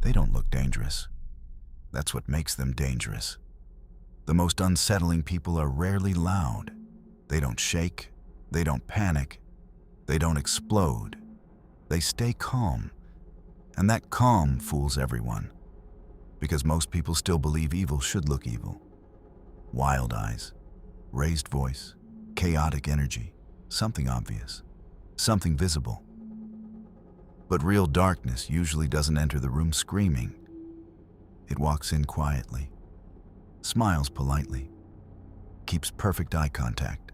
They don't look dangerous. That's what makes them dangerous. The most unsettling people are rarely loud. They don't shake. They don't panic. They don't explode. They stay calm. And that calm fools everyone. Because most people still believe evil should look evil. Wild eyes, raised voice, chaotic energy, something obvious, something visible. But real darkness usually doesn't enter the room screaming. It walks in quietly, smiles politely, keeps perfect eye contact,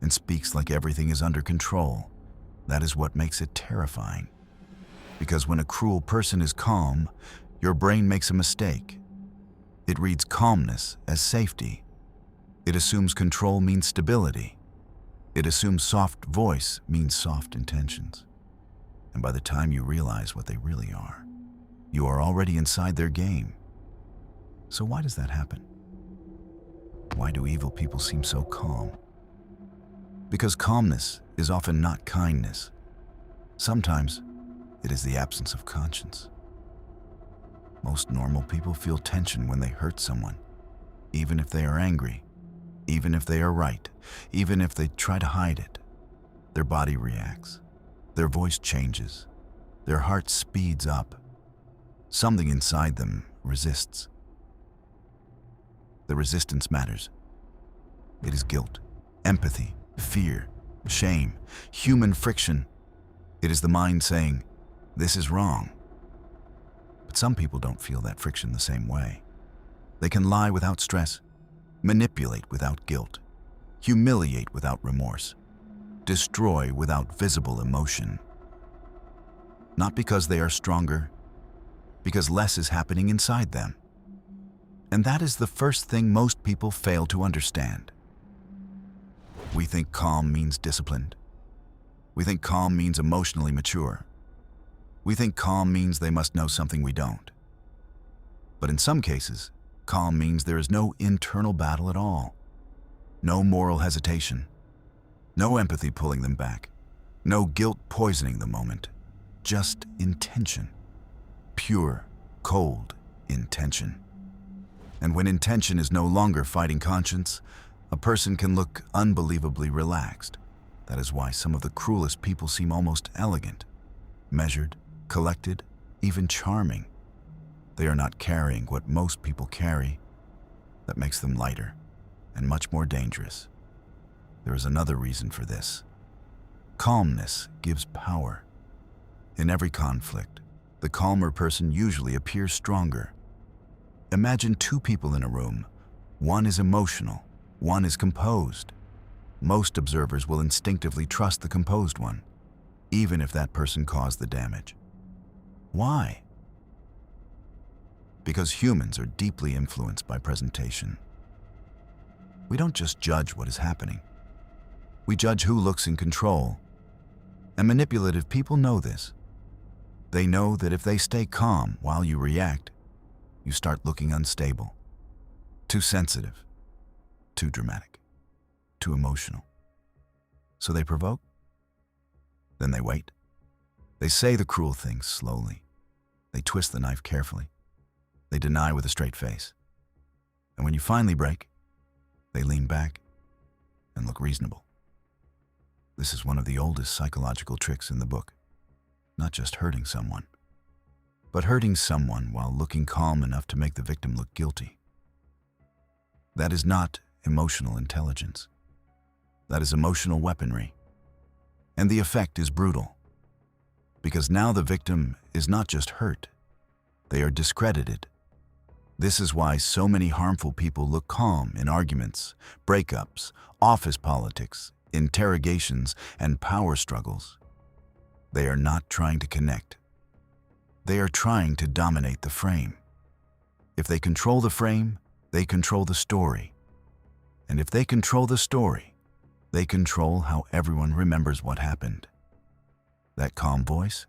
and speaks like everything is under control. That is what makes it terrifying. Because when a cruel person is calm, your brain makes a mistake. It reads calmness as safety. It assumes control means stability. It assumes soft voice means soft intentions. And by the time you realize what they really are, you are already inside their game. So why does that happen? Why do evil people seem so calm? Because calmness is often not kindness. Sometimes it is the absence of conscience. Most normal people feel tension when they hurt someone, even if they are angry, even if they are right, even if they try to hide it. Their body reacts. Their voice changes. Their heart speeds up. Something inside them resists. The resistance matters. It is guilt, empathy, fear, shame, human friction. It is the mind saying, "This is wrong." But some people don't feel that friction the same way. They can lie without stress, manipulate without guilt, humiliate without remorse, destroy without visible emotion. Not because they are stronger, because less is happening inside them. And that is the first thing most people fail to understand. We think calm means disciplined. We think calm means emotionally mature. We think calm means they must know something we don't. But in some cases, calm means there is no internal battle at all. No moral hesitation. No empathy pulling them back. No guilt poisoning the moment. Just intention. Pure, cold intention. And when intention is no longer fighting conscience, a person can look unbelievably relaxed. That is why some of the cruelest people seem almost elegant, measured, collected, even charming. They are not carrying what most people carry. That makes them lighter and much more dangerous. There is another reason for this. Calmness gives power. In every conflict, the calmer person usually appears stronger. Imagine two people in a room. One is emotional, one is composed. Most observers will instinctively trust the composed one, even if that person caused the damage. Why? Because humans are deeply influenced by presentation. We don't just judge what is happening. We judge who looks in control. And manipulative people know this. They know that if they stay calm while you react, you start looking unstable, too sensitive, too dramatic, too emotional. So they provoke, then they wait. They say the cruel things slowly. They twist the knife carefully. They deny with a straight face. And when you finally break, they lean back and look reasonable. This is one of the oldest psychological tricks in the book. Not just hurting someone, but hurting someone while looking calm enough to make the victim look guilty. That is not emotional intelligence. That is emotional weaponry. And the effect is brutal. Because now the victim is not just hurt, they are discredited. This is why so many harmful people look calm in arguments, breakups, office politics, interrogations, and power struggles. They are not trying to connect. They are trying to dominate the frame. If they control the frame, they control the story. And if they control the story, they control how everyone remembers what happened. That calm voice?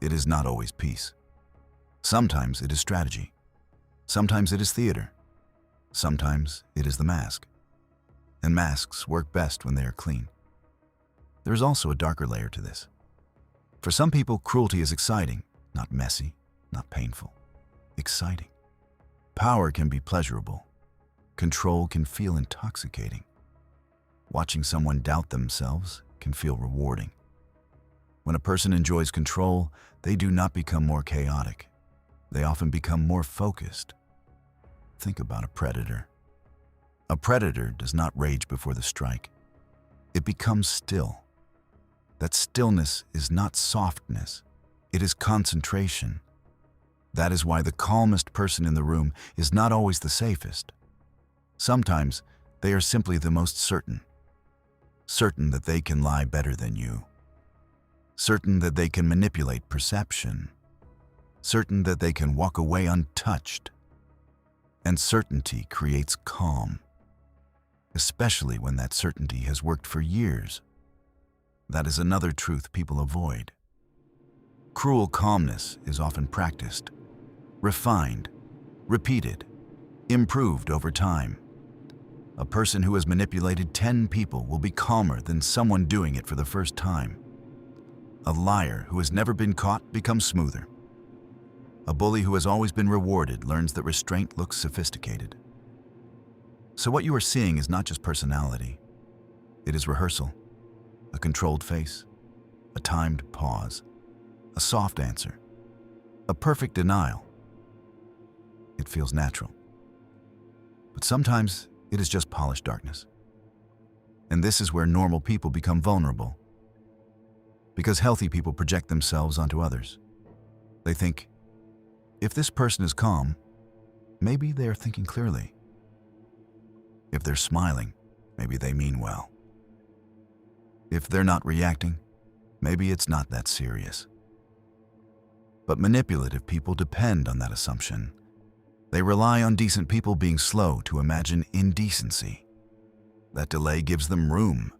It is not always peace. Sometimes it is strategy. Sometimes it is theater. Sometimes it is the mask. And masks work best when they are clean. There is also a darker layer to this. For some people, cruelty is exciting, not messy. not painful, exciting. Power can be pleasurable. Control can feel intoxicating. Watching someone doubt themselves can feel rewarding. When a person enjoys control, they do not become more chaotic. They often become more focused. Think about a predator. A predator does not rage before the strike. It becomes still. That stillness is not softness. It is concentration. That is why the calmest person in the room is not always the safest. Sometimes they are simply the most certain. Certain that they can lie better than you. Certain that they can manipulate perception. Certain that they can walk away untouched. And certainty creates calm, especially when that certainty has worked for years. That is another truth people avoid. Cruel calmness is often practiced, refined, repeated, improved over time. A person who has manipulated 10 people will be calmer than someone doing it for the first time. A liar who has never been caught becomes smoother. A bully who has always been rewarded learns that restraint looks sophisticated. So what you are seeing is not just personality. It is rehearsal, a controlled face, a timed pause, a soft answer, a perfect denial. It feels natural. But sometimes it is just polished darkness. And this is where normal people become vulnerable. Because healthy people project themselves onto others. They think, if this person is calm, maybe they are thinking clearly. If they're smiling, maybe they mean well. If they're not reacting, maybe it's not that serious. But manipulative people depend on that assumption. They rely on decent people being slow to imagine indecency. That delay gives them room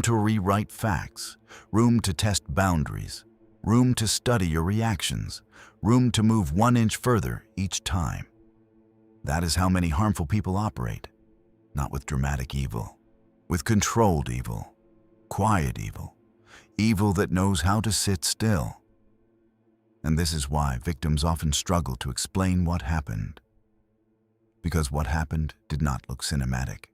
to rewrite facts, room to test boundaries, room to study your reactions, room to move 1 inch further each time. That is how many harmful people operate, not with dramatic evil, with controlled evil, quiet evil, evil that knows how to sit still. And this is why victims often struggle to explain what happened. Because what happened did not look cinematic.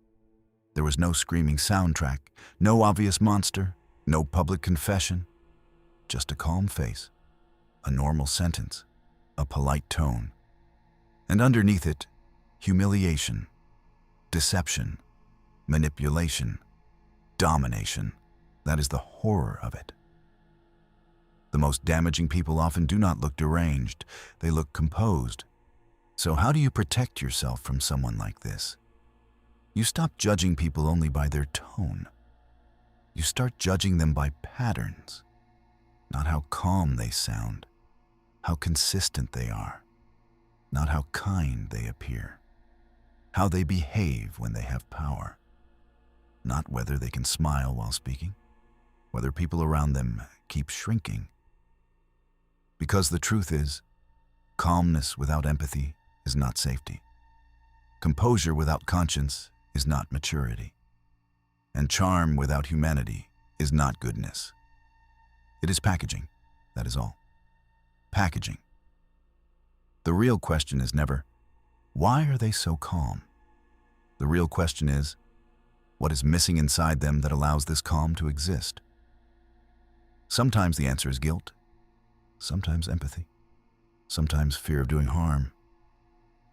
There was no screaming soundtrack, no obvious monster, no public confession, just a calm face, a normal sentence, a polite tone. And underneath it, humiliation, deception, manipulation, domination. That is the horror of it. The most damaging people often do not look deranged, they look composed. So how do you protect yourself from someone like this? You stop judging people only by their tone. You start judging them by patterns, not how calm they sound, how consistent they are, not how kind they appear, how they behave when they have power, not whether they can smile while speaking, whether people around them keep shrinking. Because the truth is, calmness without empathy is not safety. Composure without conscience is not maturity. And charm without humanity is not goodness. It is packaging, that is all. Packaging. The real question is never, why are they so calm? The real question is, what is missing inside them that allows this calm to exist? Sometimes the answer is guilt, sometimes empathy, sometimes fear of doing harm.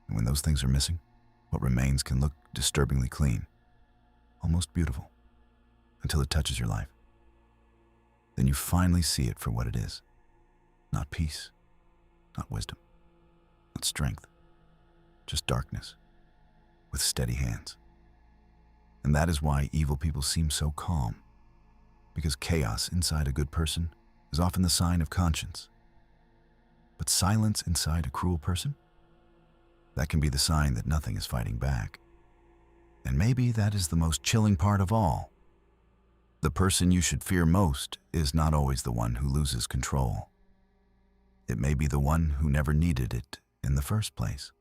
And when those things are missing, what remains can look disturbingly clean, almost beautiful, until it touches your life. Then you finally see it for what it is. Not peace, not wisdom, not strength, just darkness with steady hands. And that is why evil people seem so calm, because chaos inside a good person is often the sign of conscience. But silence inside a cruel person? That can be the sign that nothing is fighting back. And maybe that is the most chilling part of all. The person you should fear most is not always the one who loses control. It may be the one who never needed it in the first place.